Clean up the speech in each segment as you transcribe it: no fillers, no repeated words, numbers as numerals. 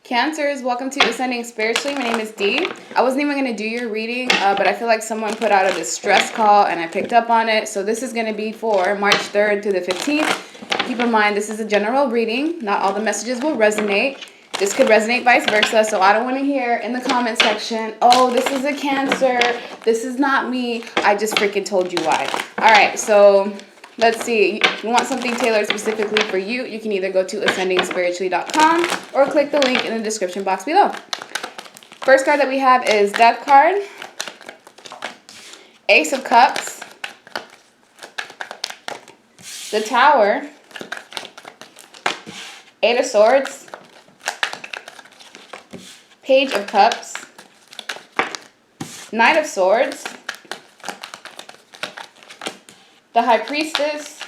Cancers, welcome to Ascending Spiritually. My name is Dee. I wasn't even going to do your reading, but I feel like someone put out a distress call and I picked up on it. So this is going to be for March 3rd to the 15th. Keep in mind, this is a general reading. Not all the messages will resonate. This could resonate vice versa. So I don't want to hear in the comment section, oh, this is a Cancer. This is not me. I just freaking told you why. All right, so let's see. If you want something tailored specifically for you, you can either go to ascendingspiritually.com or click the link in the description box below. First card that we have is Death card, Ace of Cups, the Tower, Eight of Swords, Page of Cups, Knight of Swords, the High Priestess,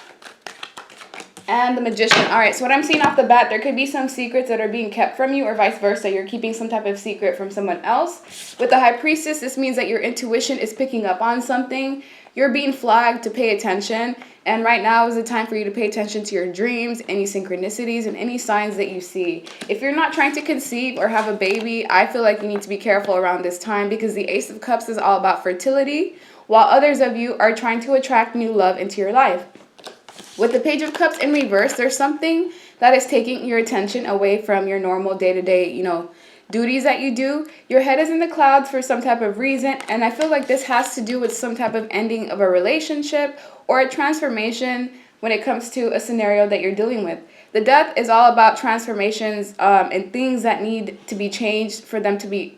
and the Magician. All right, so what I'm seeing off the bat, there could be some secrets that are being kept from you or vice versa. You're keeping some type of secret from someone else. With the High Priestess, this means that your intuition is picking up on something. You're being flagged to pay attention. And right now is the time for you to pay attention to your dreams, any synchronicities, and any signs that you see. If you're not trying to conceive or have a baby, I feel like you need to be careful around this time because the Ace of Cups is all about fertility, while others of you are trying to attract new love into your life. With the Page of Cups in reverse, there's something that is taking your attention away from your normal day-to-day, duties that you do. Your head is in the clouds for some type of reason, and I feel like this has to do with some type of ending of a relationship or a transformation when it comes to a scenario that you're dealing with. The Death is all about transformations and things that need to be changed for them to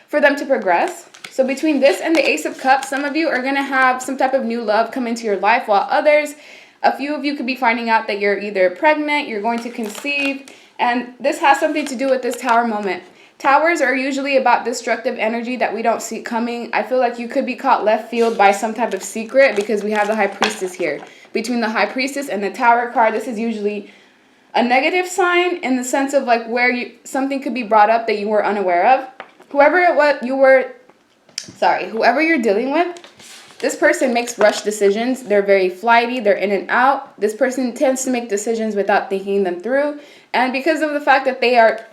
progress. So between this and the Ace of Cups, some of you are going to have some type of new love come into your life, while others, a few of you could be finding out that you're either pregnant, you're going to conceive, and this has something to do with this Tower moment. Towers are usually about destructive energy that we don't see coming. I feel like you could be caught left field by some type of secret because we have the High Priestess here. Between the High Priestess and the Tower card, this is usually a negative sign in the sense of like where something could be brought up that you were unaware of. Whoever you're dealing with, this person makes rush decisions. They're very flighty. They're in and out. This person tends to make decisions without thinking them through. And because of the fact that they are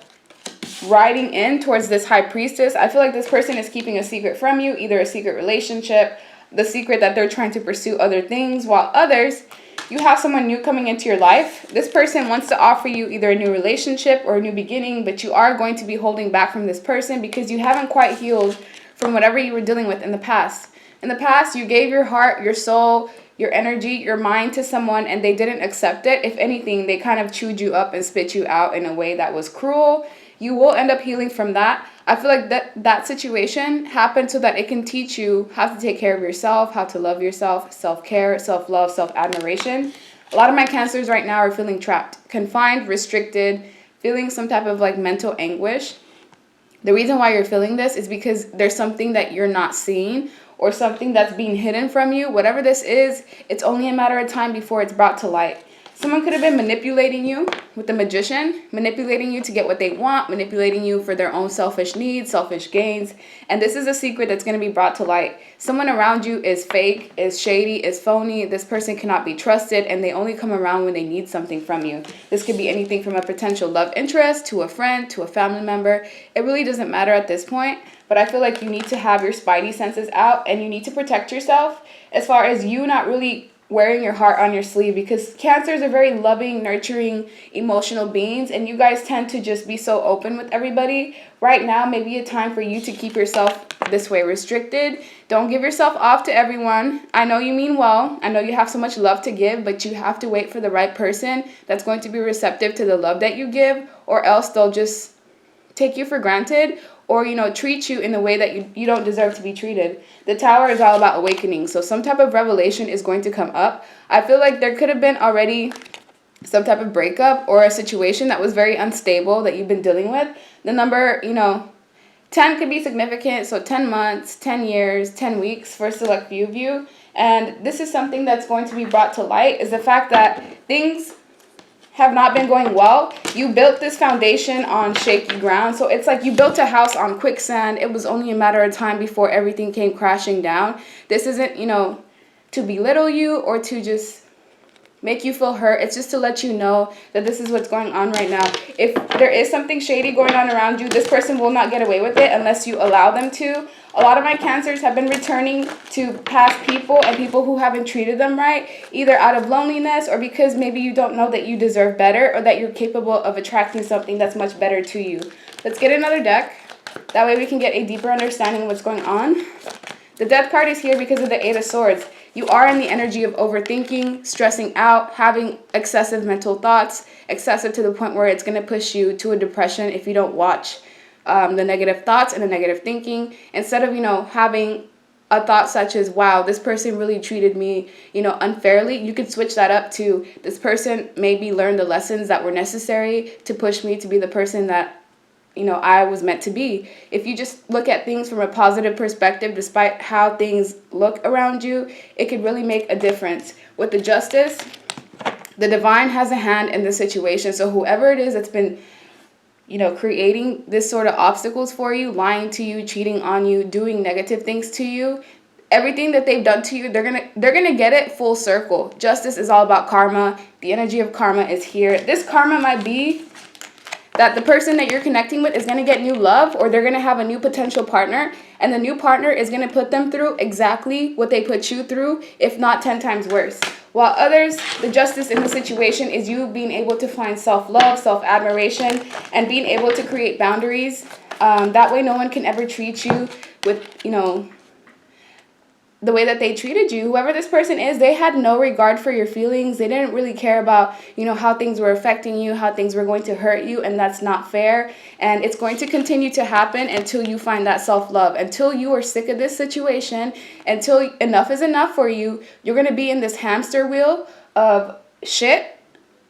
riding in towards this High Priestess, I feel like this person is keeping a secret from you, either a secret relationship, the secret that they're trying to pursue other things, while others, you have someone new coming into your life. This person wants to offer you either a new relationship or a new beginning, but you are going to be holding back from this person because you haven't quite healed from whatever you were dealing with in the past. In the past, you gave your heart, your soul, your energy, your mind to someone, and they didn't accept it. If anything, they kind of chewed you up and spit you out in a way that was cruel. You will end up healing from that. I feel like that situation happened so that it can teach you how to take care of yourself, how to love yourself, self-care, self-love, self-admiration. A lot of my Cancers right now are feeling trapped, confined, restricted, feeling some type of like mental anguish. The reason why you're feeling this is because there's something that you're not seeing or something that's being hidden from you. Whatever this is, it's only a matter of time before it's brought to light. Someone could have been manipulating you with the Magician, manipulating you to get what they want, manipulating you for their own selfish needs, selfish gains. And this is a secret that's going to be brought to light. Someone around you is fake, is shady, is phony. This person cannot be trusted, and they only come around when they need something from you. This could be anything from a potential love interest to a friend to a family member. It really doesn't matter at this point, but I feel like you need to have your spidey senses out and you need to protect yourself as far as you not really wearing your heart on your sleeve, because Cancers are very loving, nurturing, emotional beings, and you guys tend to just be so open with everybody. Right now may be a time for you to keep yourself this way restricted. Don't give yourself off to everyone. I know you mean well. I know you have so much love to give, but you have to wait for the right person that's going to be receptive to the love that you give, or else they'll just take you for granted or, treat you in a way that you don't deserve to be treated. The Tower is all about awakening. So some type of revelation is going to come up. I feel like there could have been already some type of breakup or a situation that was very unstable that you've been dealing with. The number, 10 could be significant. So 10 months, 10 years, 10 weeks for a select few of you. And this is something that's going to be brought to light, is the fact that things have not been going well. You built this foundation on shaky ground. So it's like you built a house on quicksand. It was only a matter of time before everything came crashing down. This isn't, to belittle you or to just make you feel hurt. It's just to let you know that this is what's going on right now. If there is something shady going on around you, this person will not get away with it unless you allow them to. A lot of my Cancers have been returning to past people and people who haven't treated them right, either out of loneliness or because maybe you don't know that you deserve better or that you're capable of attracting something that's much better to you. Let's get another deck. That way we can get a deeper understanding of what's going on. The Death card is here because of the 8 of Swords. You are in the energy of overthinking, stressing out, having excessive mental thoughts, excessive to the point where it's going to push you to a depression if you don't watch the negative thoughts and the negative thinking. Instead of, having a thought such as, wow, this person really treated me, unfairly, you could switch that up to, this person maybe learned the lessons that were necessary to push me to be the person that, I was meant to be. If you just look at things from a positive perspective, despite how things look around you, it could really make a difference. With the Justice, the Divine has a hand in the situation. So whoever it is that's been creating this sort of obstacles for you, lying to you, cheating on you, doing negative things to you, everything that they've done to you, they're gonna get it full circle. Justice is all about karma. The energy of karma is here. This karma might be that the person that you're connecting with is going to get new love, or they're going to have a new potential partner, and the new partner is going to put them through exactly what they put you through, if not 10 times worse. While others, the Justice in the situation is you being able to find self-love, self-admiration, and being able to create boundaries. That way no one can ever treat you with, the way that they treated you. Whoever this person is, they had no regard for your feelings. They didn't really care about, how things were affecting you, how things were going to hurt you, and that's not fair. And it's going to continue to happen until you find that self-love, until you are sick of this situation, until enough is enough for you. You're going to be in this hamster wheel of shit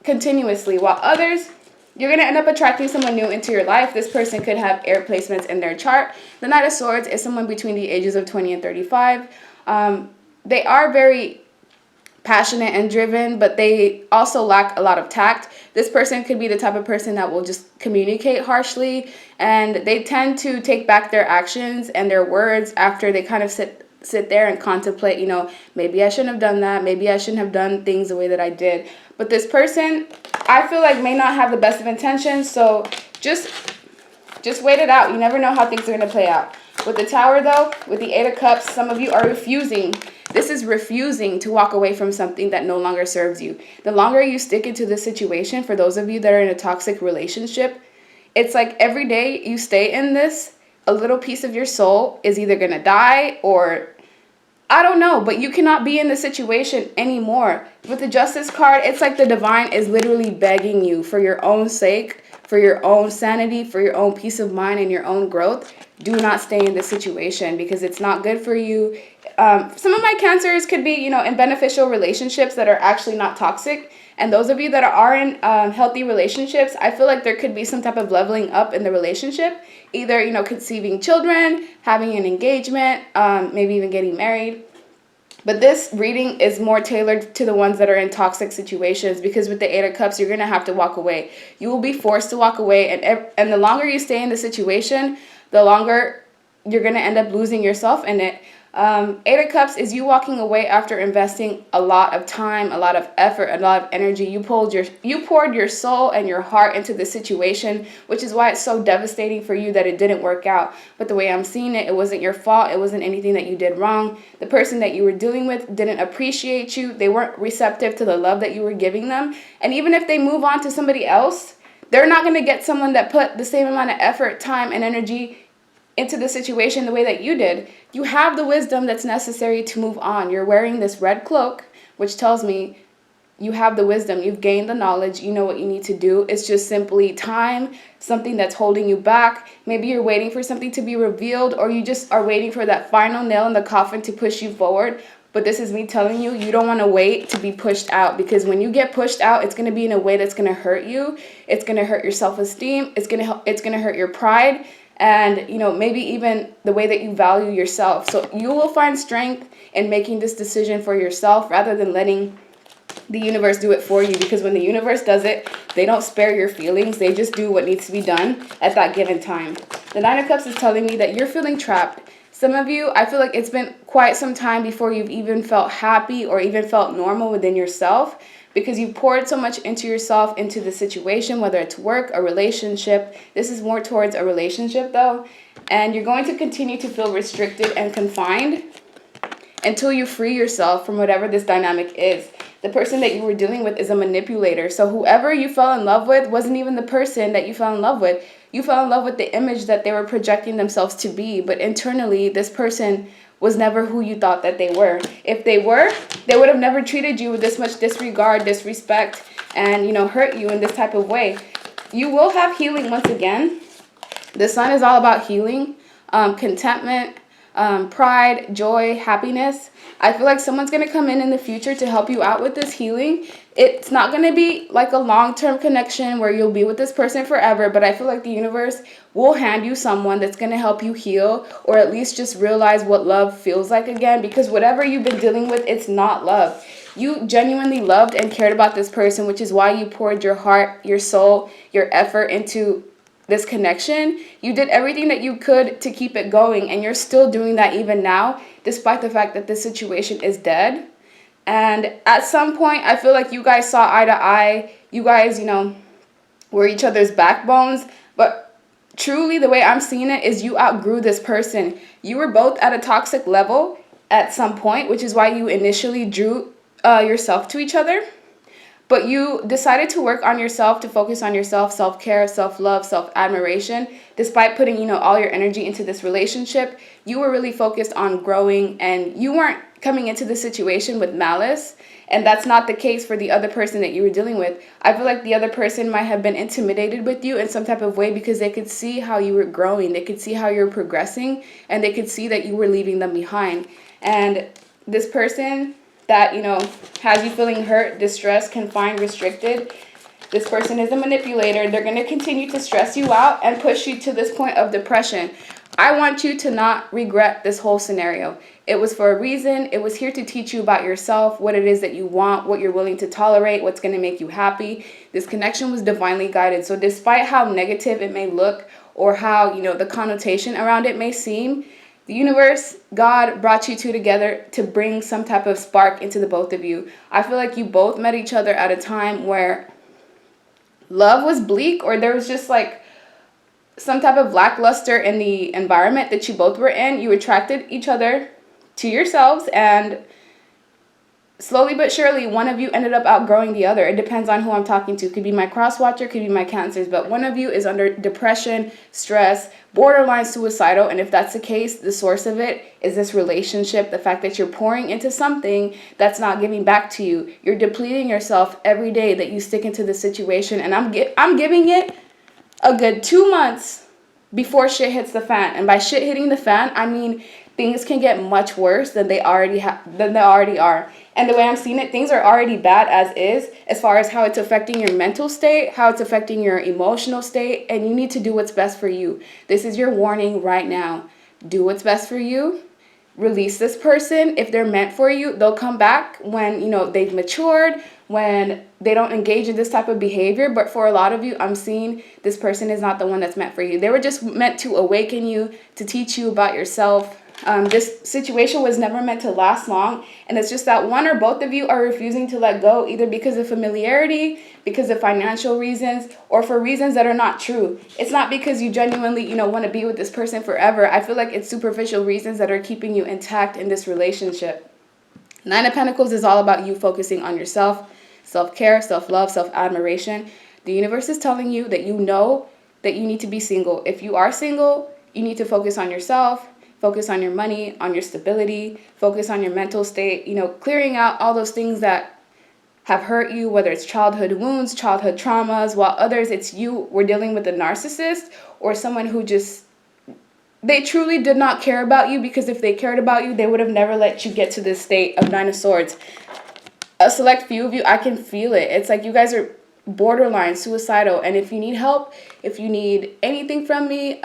continuously, while others, you're going to end up attracting someone new into your life. This person could have air placements in their chart. The Knight of Swords is someone between the ages of 20 and 35. They are very passionate and driven, but they also lack a lot of tact. This person could be the type of person that will just communicate harshly, and they tend to take back their actions and their words after they kind of sit there and contemplate, maybe I shouldn't have done that. Maybe I shouldn't have done things the way that I did. But this person, I feel like, may not have the best of intentions. So just wait it out. You never know how things are going to play out. With the Tower, though, with the 8 of Cups, some of you are refusing. This is refusing to walk away from something that no longer serves you. The longer you stick into this situation, for those of you that are in a toxic relationship, it's like every day you stay in this, a little piece of your soul is either going to die or I don't know, but you cannot be in the situation anymore. With the Justice card, it's like the Divine is literally begging you for your own sake, for your own sanity, for your own peace of mind and your own growth. Do not stay in this situation because it's not good for you. Some of my Cancers could be, in beneficial relationships that are actually not toxic. And those of you that are in healthy relationships, I feel like there could be some type of leveling up in the relationship. Either, conceiving children, having an engagement, maybe even getting married. But this reading is more tailored to the ones that are in toxic situations, because with the 8 of Cups, you're going to have to walk away. You will be forced to walk away. And the longer you stay in the situation, the longer you're going to end up losing yourself in it. 8 of Cups is you walking away after investing a lot of time, a lot of effort, a lot of energy. You poured your soul and your heart into the situation, which is why it's so devastating for you that it didn't work out. But the way I'm seeing it, it wasn't your fault. It wasn't anything that you did wrong. The person that you were dealing with didn't appreciate you. They weren't receptive to the love that you were giving them. And even if they move on to somebody else, they're not going to get someone that put the same amount of effort, time, and energy into the situation the way that you did. You have the wisdom that's necessary to move on. You're wearing this red cloak, which tells me you have the wisdom. You've gained the knowledge. You know what you need to do. It's just simply time, something that's holding you back. Maybe you're waiting for something to be revealed, or you just are waiting for that final nail in the coffin to push you forward. But this is me telling you, you don't want to wait to be pushed out, because when you get pushed out, it's going to be in a way that's going to hurt you. It's going to hurt your self-esteem. It's going to hurt your pride. And, maybe even the way that you value yourself. So you will find strength in making this decision for yourself rather than letting the universe do it for you. Because when the universe does it, they don't spare your feelings. They just do what needs to be done at that given time. The 9 of Cups is telling me that you're feeling trapped. Some of you, I feel like it's been quite some time before you've even felt happy or even felt normal within yourself, because you poured so much into yourself, into the situation, whether it's work, a relationship. This is more towards a relationship though. And you're going to continue to feel restricted and confined until you free yourself from whatever this dynamic is. The person that you were dealing with is a manipulator. So whoever you fell in love with wasn't even the person that you fell in love with. You fell in love with the image that they were projecting themselves to be. But internally, this person was never who you thought that they were. If they were, they would have never treated you with this much disregard, disrespect, and, you know, hurt you in this type of way. You will have healing once again. The sun is all about healing, contentment, pride, joy, happiness. I feel like someone's going to come in the future to help you out with this healing. It's not going to be like a long-term connection where you'll be with this person forever, but I feel like the universe will hand you someone that's going to help you heal, or at least just realize what love feels like again, because whatever you've been dealing with, it's not love. You genuinely loved and cared about this person, which is why you poured your heart, your soul, your effort into this connection. You did everything that you could to keep it going, and you're still doing that even now, despite the fact that this situation is dead. And at some point, I feel like you guys saw eye to eye. You guys, you know, were each other's backbones. But truly, the way I'm seeing it is you outgrew this person. You were both at a toxic level at some point, which is why you initially drew yourself to each other. But you decided to work on yourself, to focus on yourself, self-care, self-love, self-admiration. Despite putting, you know, all your energy into this relationship, you were really focused on growing, and you weren't coming into the situation with malice. And that's not the case for the other person that you were dealing with. I feel like the other person might have been intimidated with you in some type of way because they could see how you were growing. They could see how you were progressing, and they could see that you were leaving them behind. And this person that, you know, has you feeling hurt, distressed, confined, restricted, this person is a manipulator. They're going to continue to stress you out and push you to this point of depression. I want you to not regret this whole scenario. It was for a reason. It was here to teach you about yourself, what it is that you want, what you're willing to tolerate, what's going to make you happy. This connection was divinely guided. So despite how negative it may look, or how, you know, the connotation around it may seem, the universe, God brought you two together to bring some type of spark into the both of you. I feel like you both met each other at a time where love was bleak, or there was just like some type of lackluster in the environment that you both were in. You attracted each other to yourselves, and slowly but surely, one of you ended up outgrowing the other. It depends on who I'm talking to. Could be my cross watcher, could be my cancers, but one of you is under depression, stress, borderline suicidal. And if that's the case, the source of it is this relationship, the fact that you're pouring into something that's not giving back to you. You're depleting yourself every day that you stick into the situation. And I'm giving it a good 2 months before shit hits the fan. And by shit hitting the fan, I mean things can get much worse than they already are. And the way I'm seeing it, things are already bad as is, as far as how it's affecting your mental state, how it's affecting your emotional state, and you need to do what's best for you. This is your warning right now. Do what's best for you. Release this person. If they're meant for you, they'll come back when, you know, they've matured, when they don't engage in this type of behavior. But for a lot of you, I'm seeing this person is not the one that's meant for you. They were just meant to awaken you, to teach you about yourself. This situation was never meant to last long, and it's just that one or both of you are refusing to let go, either because of familiarity, because of financial reasons, or for reasons that are not true. It's not because you genuinely, you know, want to be with this person forever. I feel like it's superficial reasons that are keeping you intact in this relationship. Nine of Pentacles is all about you focusing on yourself, self-care, self-love, self-admiration. The universe is telling you that you know that you need to be single. If you are single, you need to focus on yourself. Focus on your money, on your stability, focus on your mental state, you know, clearing out all those things that have hurt you, whether it's childhood wounds, childhood traumas, while others, it's you were dealing with a narcissist or someone who just, they truly did not care about you, because if they cared about you, they would have never let you get to this state of Nine of Swords. A select few of you, I can feel it. It's like you guys are borderline suicidal, and if you need help, if you need anything from me,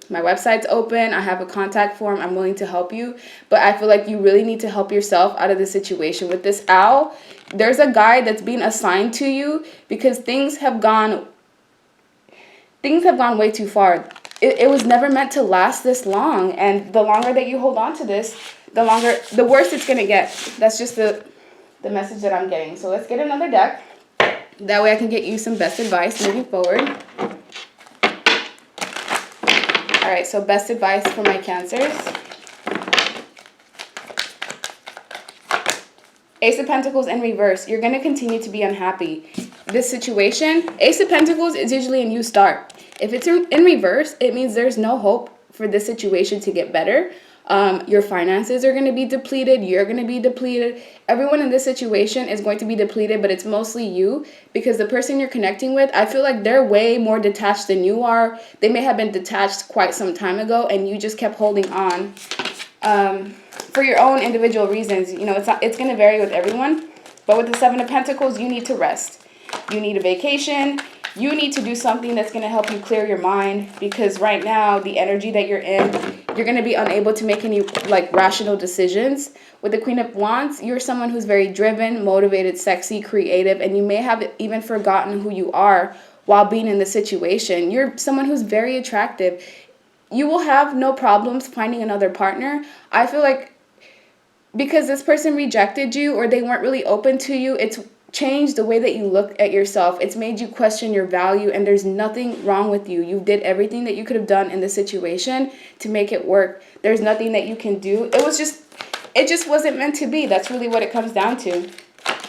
my website's open. I have a contact form. I'm willing to help you. But I feel like you really need to help yourself out of the situation. With this owl, there's a guide that's being assigned to you because things have gone way too far. It was never meant to last this long. And the longer that you hold on to this, the worse it's going to get. That's just the the message that I'm getting. So let's get another deck. That way I can get you some best advice moving forward. All right, so best advice for my Cancers. Ace of Pentacles in reverse. You're going to continue to be unhappy. This situation, Ace of Pentacles is usually a new start. If it's in reverse, it means there's no hope for this situation to get better. Your finances are going to be depleted. You're going to be depleted. Everyone in this situation is going to be depleted, but it's mostly you, because the person you're connecting with, I feel like they're way more detached than you are. They may have been detached quite some time ago, and you just kept holding on for your own individual reasons. You know, it's going to vary with everyone. But with the Seven of Pentacles, you need to rest. You need a vacation. You need to do something that's going to help you clear your mind, because right now, the energy that you're in, you're going to be unable to make any like rational decisions. With the Queen of Wands, you're someone who's very driven, motivated, sexy, creative, and you may have even forgotten who you are while being in the situation. You're someone who's very attractive. You will have no problems finding another partner. I feel like because this person rejected you or they weren't really open to you, it's changed the way that you look at yourself. It's made you question your value, and there's nothing wrong with you. You did everything that you could have done in the situation to make it work. There's nothing that you can do. It just wasn't meant to be. That's really what it comes down to.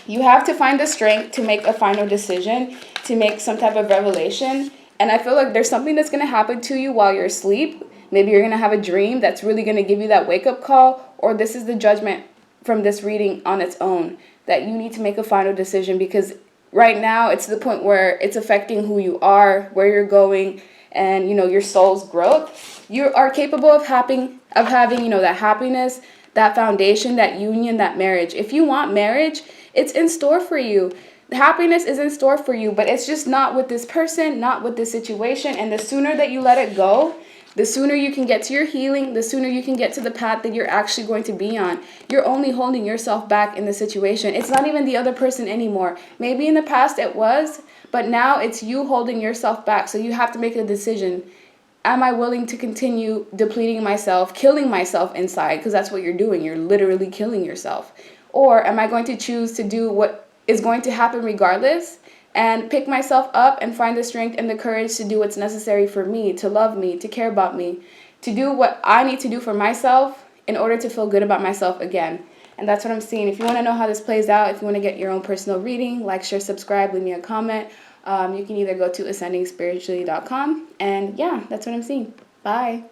You have to find the strength to make a final decision, to make some type of revelation. And I feel like there's something that's going to happen to you while you're asleep. Maybe you're going to have a dream that's really going to give you that wake-up call, or this is the judgment from this reading on its own, that you need to make a final decision, because right now it's the point where it's affecting who you are, where you're going, and, you know, your soul's growth. You are capable of having, you know, that happiness, that foundation, that union, that marriage. If you want marriage, it's in store for you. The happiness is in store for you, but it's just not with this person, not with this situation. And the sooner that you let it go, the sooner you can get to your healing, the sooner you can get to the path that you're actually going to be on. You're only holding yourself back in the situation. It's not even the other person anymore. Maybe in the past it was, but now it's you holding yourself back. So you have to make a decision. Am I willing to continue depleting myself, killing myself inside? Because that's what you're doing. You're literally killing yourself. Or am I going to choose to do what is going to happen regardless, and pick myself up and find the strength and the courage to do what's necessary for me, to love me, to care about me, to do what I need to do for myself in order to feel good about myself again. And that's what I'm seeing. If you want to know how this plays out, if you want to get your own personal reading, like, share, subscribe, leave me a comment. You can either go to ascendingspiritually.com. And yeah, that's what I'm seeing. Bye.